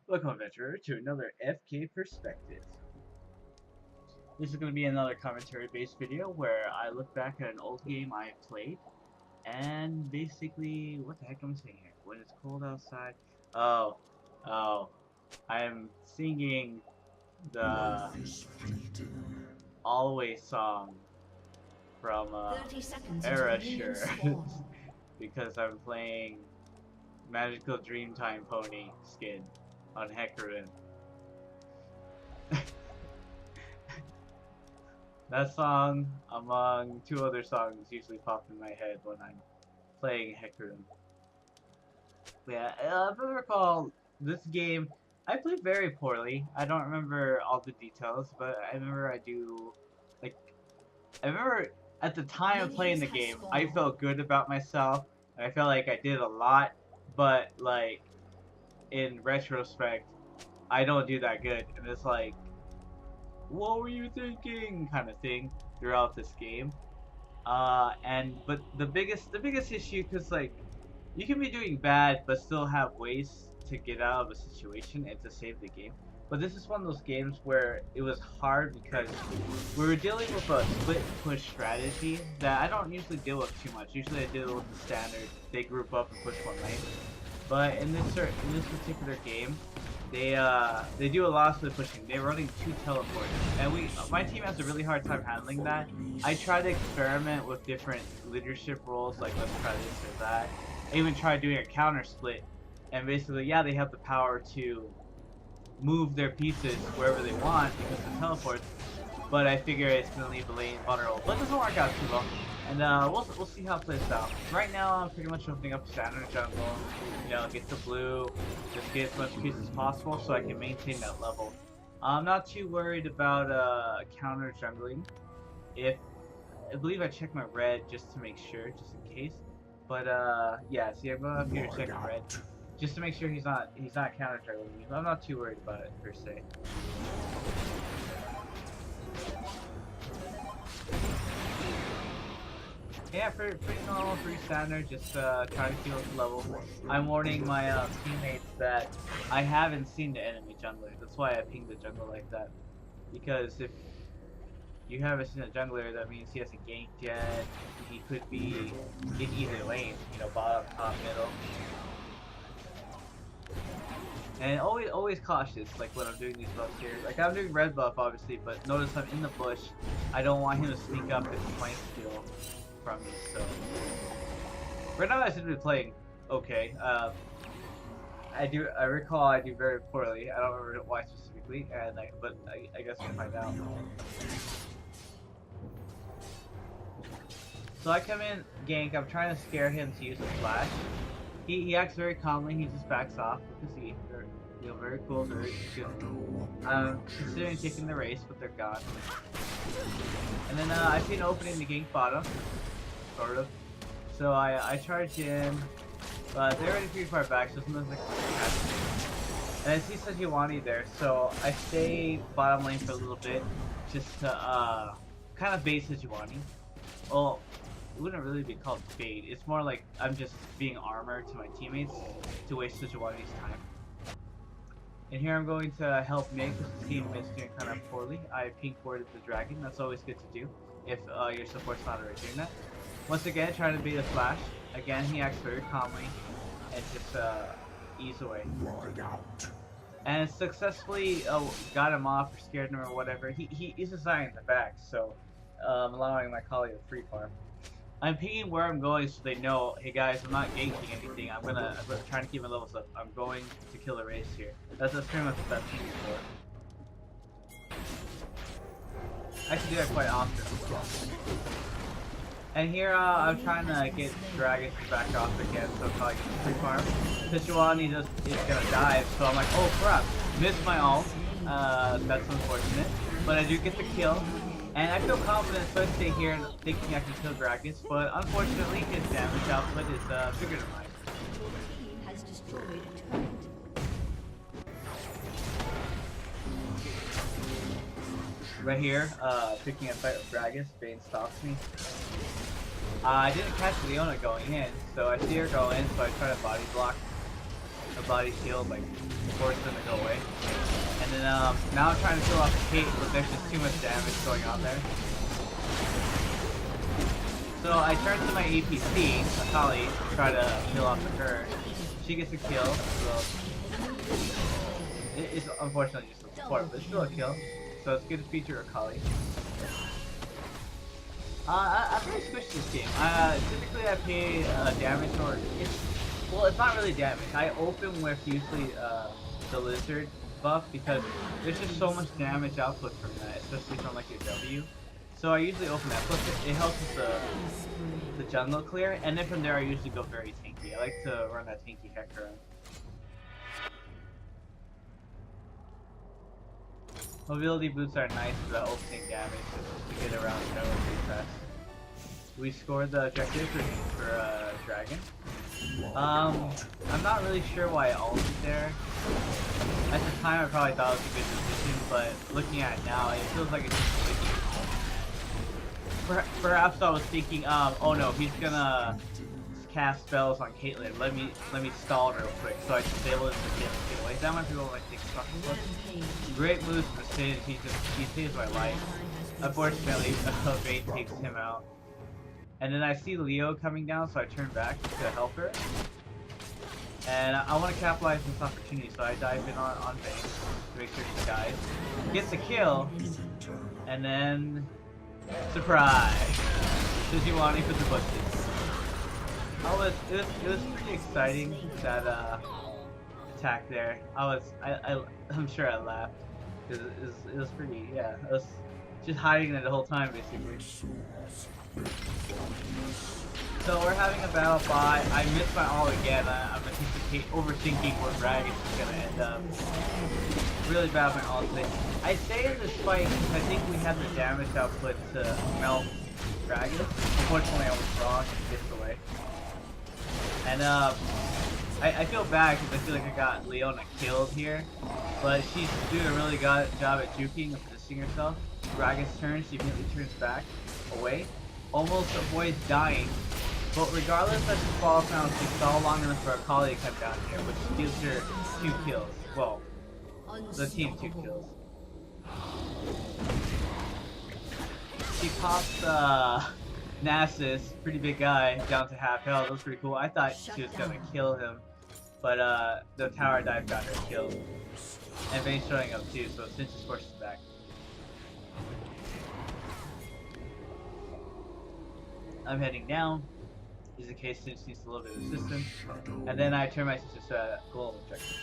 Welcome, adventurer, to another FK Perspective. This is going to be another commentary-based video where I look back at an old game I played, and basically, what the heck am I saying here? When it's cold outside, oh, I am singing the Always song from 30 seconds Erasure because I'm playing Magical Dreamtime Pony skin on Hecarim. That song, among two other songs, usually pop in my head when I'm playing Hecarim. Yeah, if I recall, this game, I played very poorly. I don't remember all the details, but I remember I remember at the time of playing the game, I felt good about myself, and I felt like I did a lot, but, like, in retrospect, I don't do that good, and it's like, what were you thinking, kind of thing throughout this game. But the biggest issue, because like you can be doing bad but still have ways to get out of a situation and to save the game. But this is one of those games where it was hard because we were dealing with a split push strategy that I don't usually deal with too much. Usually I deal with the standard, they group up and push one lane. But in this particular game, they do a lot of split pushing. They're running 2 teleports, and my team has a really hard time handling that. I try to experiment with different leadership roles, like let's try this or that. I even tried doing a counter split, and basically, yeah, they have the power to move their pieces wherever they want because of teleports, but I figure it's gonna leave the lane vulnerable. But it doesn't work out too well. And we'll see how it plays out. Right now, I'm pretty much opening up standard jungle. You know, get the blue, just get as much pieces as possible so I can maintain that level. I'm not too worried about counter jungling. I believe I checked my red just to make sure, just in case. But yeah, see, I'm going up here to check my red just to make sure he's not counter jungling me. I'm not too worried about it per se. Yeah, pretty normal, pretty standard, just trying to keep up the level. I'm warning my teammates that I haven't seen the enemy jungler. That's why I pinged the jungler like that. Because if you haven't seen a jungler, that means he hasn't ganked yet. He could be in either lane, you know, bottom, top, middle. And always cautious, like when I'm doing these buffs here. Like I'm doing red buff, obviously, but notice I'm in the bush. I don't want him to sneak up and flank steal from me, so right now I should be playing okay. I recall I do very poorly. I don't remember why specifically, but I guess we'll find out. So I come in, gank. I'm trying to scare him to use a flash. He acts very calmly. He just backs off. You can see they're, you know, very cool, very good. I'm considering taking the race, but they're gone. And then I see an opening to gank bottom. Sort of. So I charge in, but they're already pretty far back, so sometimes I can catch them. And I see Sejuani there, so I stay bottom lane for a little bit, just to kind of bait Sejuani. Well, it wouldn't really be called bait, it's more like I'm just being armor to my teammates to waste Sejuani's time. And here I'm going to help Mig, because the team is doing kind of poorly. I pink warded the dragon, that's always good to do, if your support's not already doing that. Once again, trying to beat a flash. Again, he acts very calmly and just ease away. And successfully got him off or scared him or whatever. He's designing the back, so allowing my colleague to free farm. I'm pinging where I'm going so they know, hey guys, I'm not ganking anything. I'm trying to keep my levels up. I'm going to kill a race here. That's pretty much what that ping is for. I can do that quite often. And here I'm trying to get Dragons back off again, so probably get the free farm. Sejuani is gonna dive, so I'm like, oh crap, missed my ult. That's unfortunate, but I do get the kill, and I feel confident, so I stay here and thinking I can kill Dragons. But unfortunately, his damage output is bigger than mine. Has destroyed a turret. Right here, picking a fight with Dragons, Bane stops me. I didn't catch Leona going in, so I see her go in, so I try to body block. a body shield, like force them to go away. And then now I'm trying to kill off the Kate, but there's just too much damage going on there. So I turn to my APC, Akali, to try to kill off of her. She gets a kill, so it's unfortunately just a support, but it's still a kill. So it's good to feature Akali. I'm very squishy this game. Typically I pay damage or it's not really damage. I open with usually the lizard buff because there's just so much damage output from that, especially from like your W. So I usually open that. Plus it helps with the jungle clear, and then from there I usually go very tanky. I like to run that tanky Hector around. Mobility boots are nice for the opening damage just to get around jungle pretty fast. We scored the objective for Dragon. I'm not really sure why I ulted there. At the time I probably thought it was a good decision, but looking at it now, it feels like it's just thinking. Perhaps I was thinking, oh no, he's gonna cast spells on Caitlyn. Let me stall her real quick so I can disable it for Caitlyn get away. That might be what I think structure. Great moves for Sid. He saves my life. Unfortunately, Vayne takes him out. And then I see Leo coming down, so I turn back to help her. And I want to capitalize on this opportunity, so I dive in on Vayne to make sure she dies. Gets a kill, and then surprise! Sujiwani for the bushes. It was pretty exciting that attack there. I'm sure I laughed. It was pretty, yeah. I was just hiding it the whole time basically. So we're having a battle bot. I missed my ult again. I'm overthinking where Gragas is gonna end up. Really bad my ult thing. I say in this fight because I think we had the damage output to melt Gragas. Unfortunately I was wrong and gets away. And I feel bad because I feel like I got Leona killed here. But she's doing a really good job at juking and positioning herself. Gragas turns, she immediately turns back away. Almost avoids dying, but regardless that she falls down, she fell long enough for Akali to come down here, which gives her 2 kills. Well, the team 2 kills. She pops Nasus, pretty big guy, down to half health. That was pretty cool. I thought she was gonna kill him, but the tower dive got her killed. And Vayne's showing up too, so Cinch just forces back. I'm heading down, just in case Cinch needs a little bit of assistance. And then I turn my Cinch to goal objective.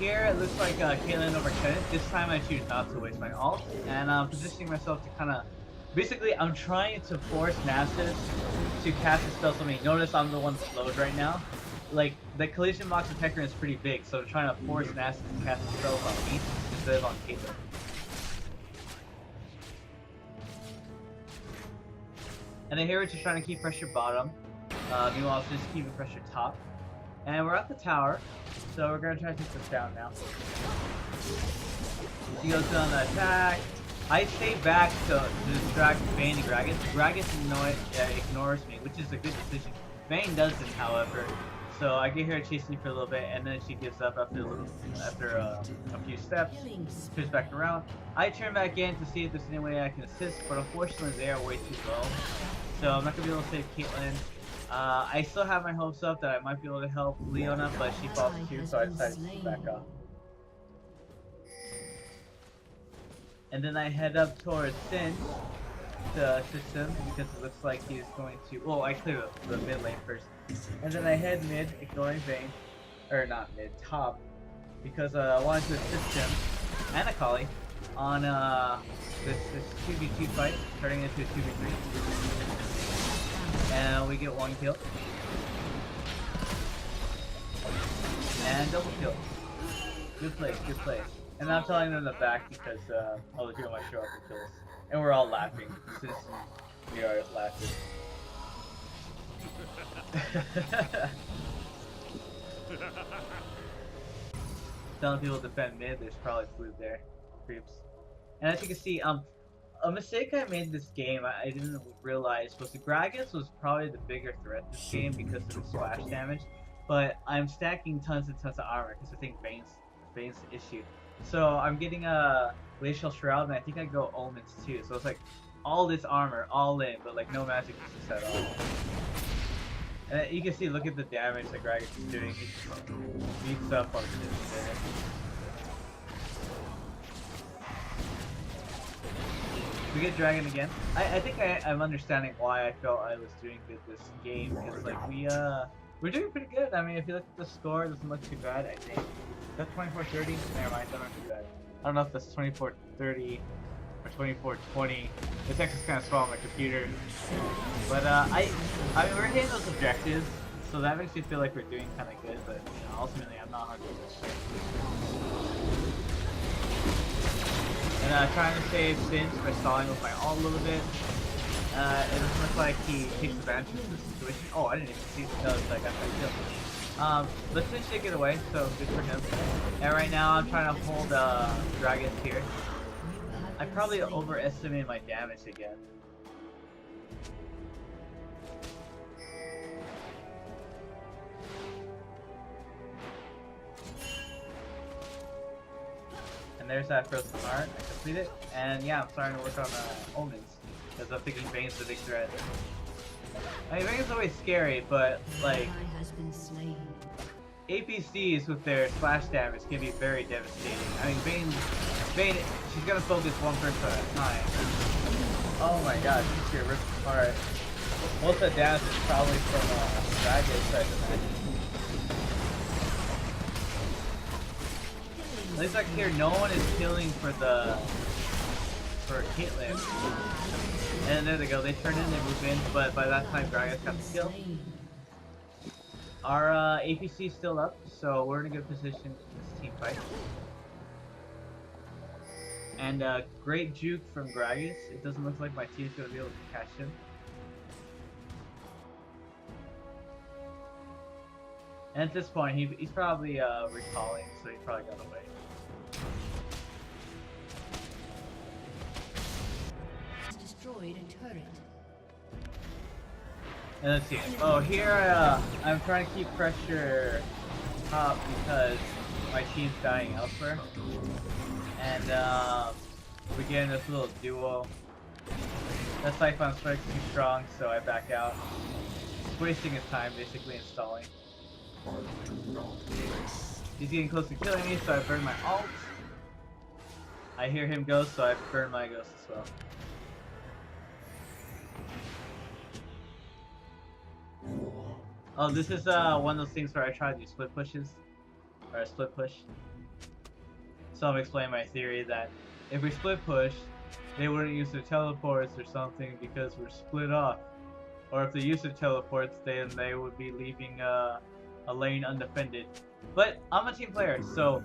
Here it looks like Caitlyn overextended. This time I choose not to waste my ult, and I'm positioning myself to kind of... Basically, I'm trying to force Nasus to cast a spell on me. Notice I'm the one slowed right now. Like, the collision box of Hecarim is pretty big, so I'm trying to force Nasus to cast spells on me instead of on Caitlyn. And then here we're just trying to keep pressure bottom. Meanwhile, it's just keeping pressure top. And we're at the tower, so we're gonna try to take this down now. She goes on the attack. I stay back to distract Vayne and Gragas. Gragas ignores me, which is a good decision. Vayne doesn't, however. So I get her chasing me for a little bit, and then she gives up after a few steps. Turns back around. I turn back in to see if there's any way I can assist, but unfortunately they are way too low. So I'm not gonna be able to save Caitlyn. I still have my hopes up that I might be able to help Leona, but she falls too, so I decided to back up. And then I head up towards Sin to assist him because it looks like he's going to. Well, I clear the mid lane first, and then I head mid, ignoring Vayne, or not mid, top, because I wanted to assist him and Akali on this 2v2 fight, turning into a 2v3, and we get 1 kill and double kill. Good play, good play. And I'm telling them in the back because other people might show up and kill us. And we're all laughing since we are laughing. Telling people to defend mid, there's probably food there. Creeps. And as you can see, a mistake I made this game I didn't realize was the Gragas was probably the bigger threat this game because of the splash damage. but I'm stacking tons and tons of armor because I think Bane's the issue. So I'm getting a Glacial Shroud, and I think I go Omens too. So it's like all this armor, all in, but like no magic resist at all. And you can see, look at the damage that Gragas is doing. He just beats up on this there. We get Dragon again. I think I'm understanding why I felt I was doing good this game, because like we're doing pretty good. I mean, if you look at the score, it doesn't look too bad, I think. That's 24-30? Never mind, don't look too bad. I don't know if that's 24-30 or 24-20. The text is kind of small on my computer. But I mean, we're hitting those objectives, so that makes me feel like we're doing kind of good, but you know, ultimately I'm not 100% sure. And trying to save Singe by stalling with my ult a little bit. It doesn't look like he takes advantage of the situation. Oh, I didn't even see the nose, so I got that kill. But Singe did get away, so good for him. And right now I'm trying to hold Dragons here. I probably overestimated my damage again. And there's that Frozen Heart. I complete it. And yeah, I'm starting to work on Omens. Because I'm thinking Bane's the big threat. I mean, Bane's always scary, but like APCs with their splash damage can be very devastating. I mean, Bane, she's gonna focus one person at a time. Oh my god, she's gonna rip apart. Most of the damage is probably from Dragon's side of the match. At least like here, no one is killing for Caitlyn. And there they go, they turn in, they move in, but by that time Gragas got the kill. Our APC is still up, so we're in a good position in this team fight. And great juke from Gragas. It doesn't look like my team's going to be able to catch him. And at this point, he's probably recalling, so he probably got away. Destroyed a turret. And let's see. Oh, here I'm trying to keep pressure up because my team's dying elsewhere. And we get in this little duo. That Siphon Strike's too strong, so I back out. Just wasting his time, basically installing. He's getting close to killing me, so I burn my ult. I hear him go, so I burn my ghost as well. Oh, this is one of those things where I try to do split pushes, or a split push. So I'm explaining my theory that if we split push, they wouldn't use their teleports or something because we're split off. Or if they use their teleports, then they would be leaving a lane undefended. But I'm a team player, so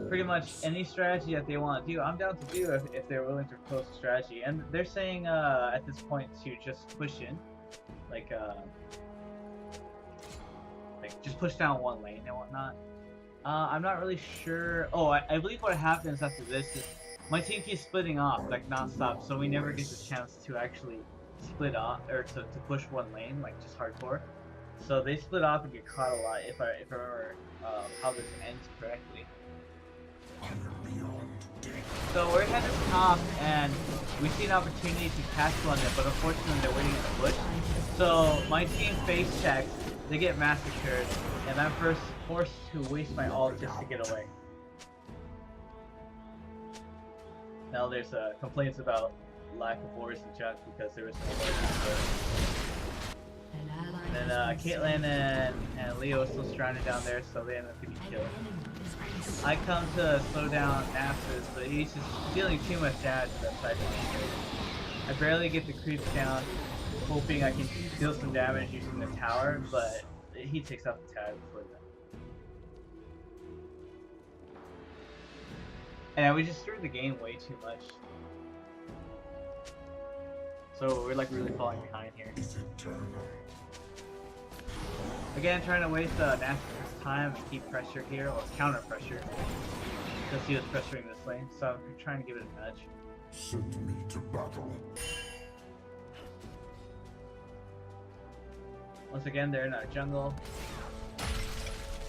pretty much any strategy that they want to do, I'm down to do if they're willing to propose a strategy. And they're saying at this point to just push in, like just push down one lane and whatnot. I'm not really sure. Oh, I believe what happens after this is my team keeps splitting off like non-stop, so we never get the chance to actually split off or to push one lane, like just hardcore. So they split off and get caught a lot. If I remember how this ends correctly. So we're headed top, and we see an opportunity to catch one, but unfortunately they're waiting in the bush. So my team face checks. They get massacred, and I'm forced to waste my ult just to get away. Now there's complaints about lack of wars and junk because there was no wars. And then Caitlyn and Leo are still stranded down there, so they end up getting killed. I come to slow down Nasus, but he's just dealing too much damage to that side. I barely get the creeps down, hoping I can deal some damage using the tower, but he takes out the tower before that. And we just threw the game way too much. So we're like really falling behind here. Again, trying to waste Nasus's time and keep pressure here, or counter pressure, because he was pressuring this lane, so I'm trying to give it a nudge. Send me to battle. Once again, they're in our jungle.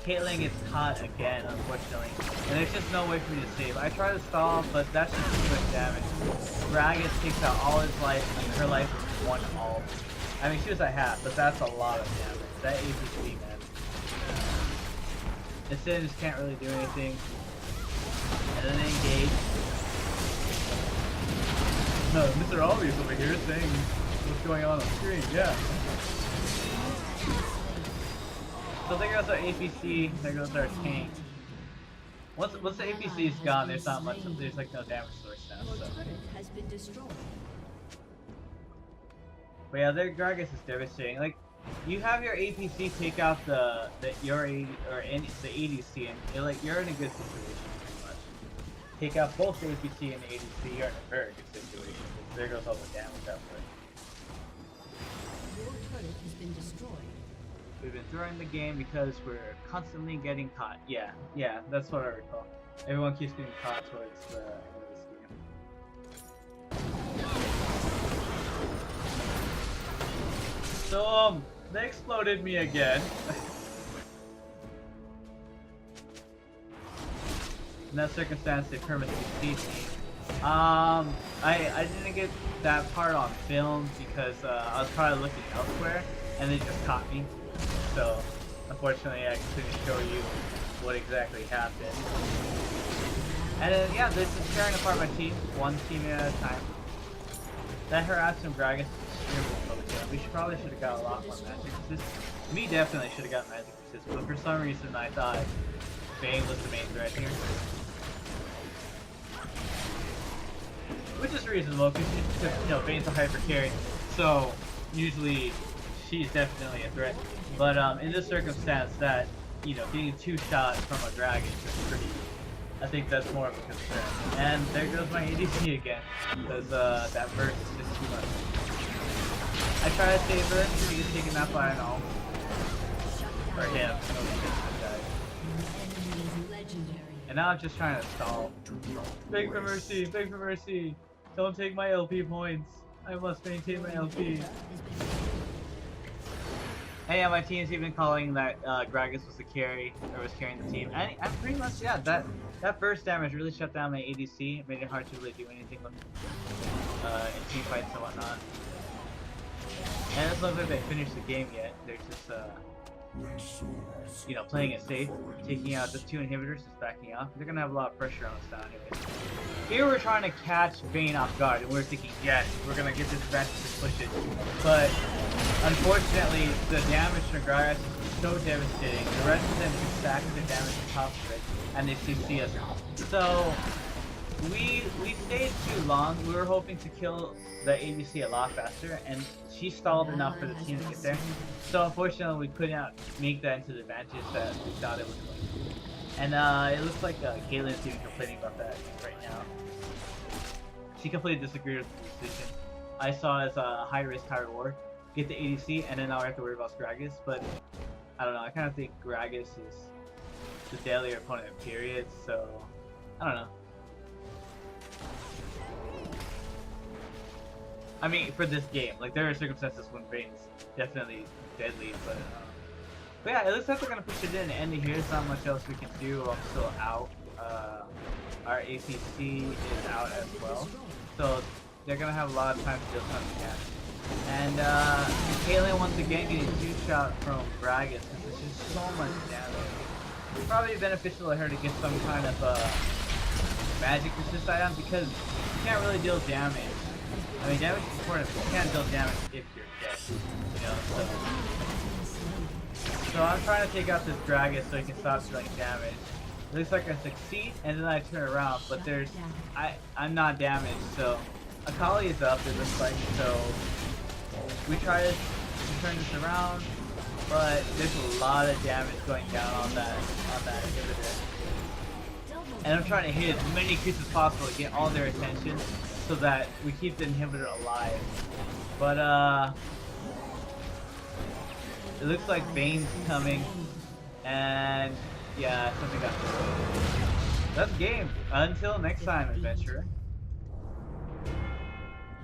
Caitlyn gets caught again, unfortunately. And there's just no way for me to save. I try to stall, but that's just too much damage. Gragas takes out all his life, and her life is 1 all. I mean, she was at half, but that's a lot of damage. That APC, man. Instead, just can't really do anything. And then they engage. Mr. Obvious over here saying what's going on screen, yeah. So there goes our APC, there goes our tank. Once the APC is gone, there's not much, there's like no damage source now, so. Has been destroyed. But yeah, their Gragas is devastating. Like, you have your APC take out the ADC, and you're in a good situation pretty much. Take out both the APC and the ADC, you're in a very good situation. There goes all the damage out there. Your turret has been destroyed. We've been throwing the game because we're constantly getting caught. Yeah, that's what I recall. Everyone keeps getting caught towards the end of this game. So, they exploded me again. In that circumstance, they permanently defeated me. I didn't get that part on film because I was probably looking elsewhere, and they just caught me. So, unfortunately, I couldn't show you what exactly happened. And then, yeah, this is tearing apart my team, one team at a time. That harassed from Gragas is extremely focused. We probably should have got a lot more magic resist. Me definitely should have got magic resist, but for some reason I thought Bane was the main threat here. Which is reasonable, because you know, Bane's a hyper carry, so usually she's definitely a threat. But in this circumstance, that, you know, getting 2 shots from a dragon is pretty, I think that's more of a concern. And there goes my ADC again, because that burst is just too much. I try to save her, she gets taken out by an ult. Or him, and now I'm just trying to stall. Beg for mercy, beg for mercy. Don't take my LP points. I must maintain my LP. And yeah, my team's even calling that Gragas was the carry, or was carrying the team. And I'm pretty much, yeah, that burst damage really shut down my ADC. It made it hard to really do anything with in team fights and whatnot. And it doesn't look like they finished the game yet. They're just, you know, playing it safe, taking out the 2 inhibitors, just backing off. They're gonna have a lot of pressure on us now anyway. Here we're trying to catch Bane off guard, and we're thinking, yes, we're gonna get this advantage to push it. But unfortunately, the damage from Gragas is so devastating. The rest of them can stack the damage on top of it, and they CC us. So we stayed too long. We were hoping to kill the ADC a lot faster, and she stalled enough for the team to get there. So unfortunately, we could not make that into the advantage that we thought it was going to. And it looks like Caitlyn's even complaining about that right now. She completely disagreed with the decision. I saw it as a high risk, high reward. Get the ADC, and then now I have to worry about Gragas. But I don't know. I kind of think Gragas is the deadlier opponent, period. So I don't know. I mean, for this game, like, there are circumstances when Bane's definitely deadly, but yeah, it looks like we're gonna push it in and end it here. There's not much else we can do. I'm still out. Our APC is out as well, so they're gonna have a lot of time to deal something catch. And Caitlyn once again getting 2 shot from Gragas. This is just so much damage. It's probably beneficial to her to get some kind of magic resist item, because you can't really deal damage. I mean, damage is important, but you can't deal damage if you're dead, you know, so I'm trying to take out this Gragas so he can stop dealing damage. It looks like I succeed, and then I turn around, but I'm not damaged, so Akali is up, it looks like, so we try to turn this around, but there's a lot of damage going down on that inhibitor. And I'm trying to hit as many creeps as possible to get all their attention, so that we keep the inhibitor alive. But it looks like Bane's coming, and yeah, something got through. That's game. Until next time, adventurer.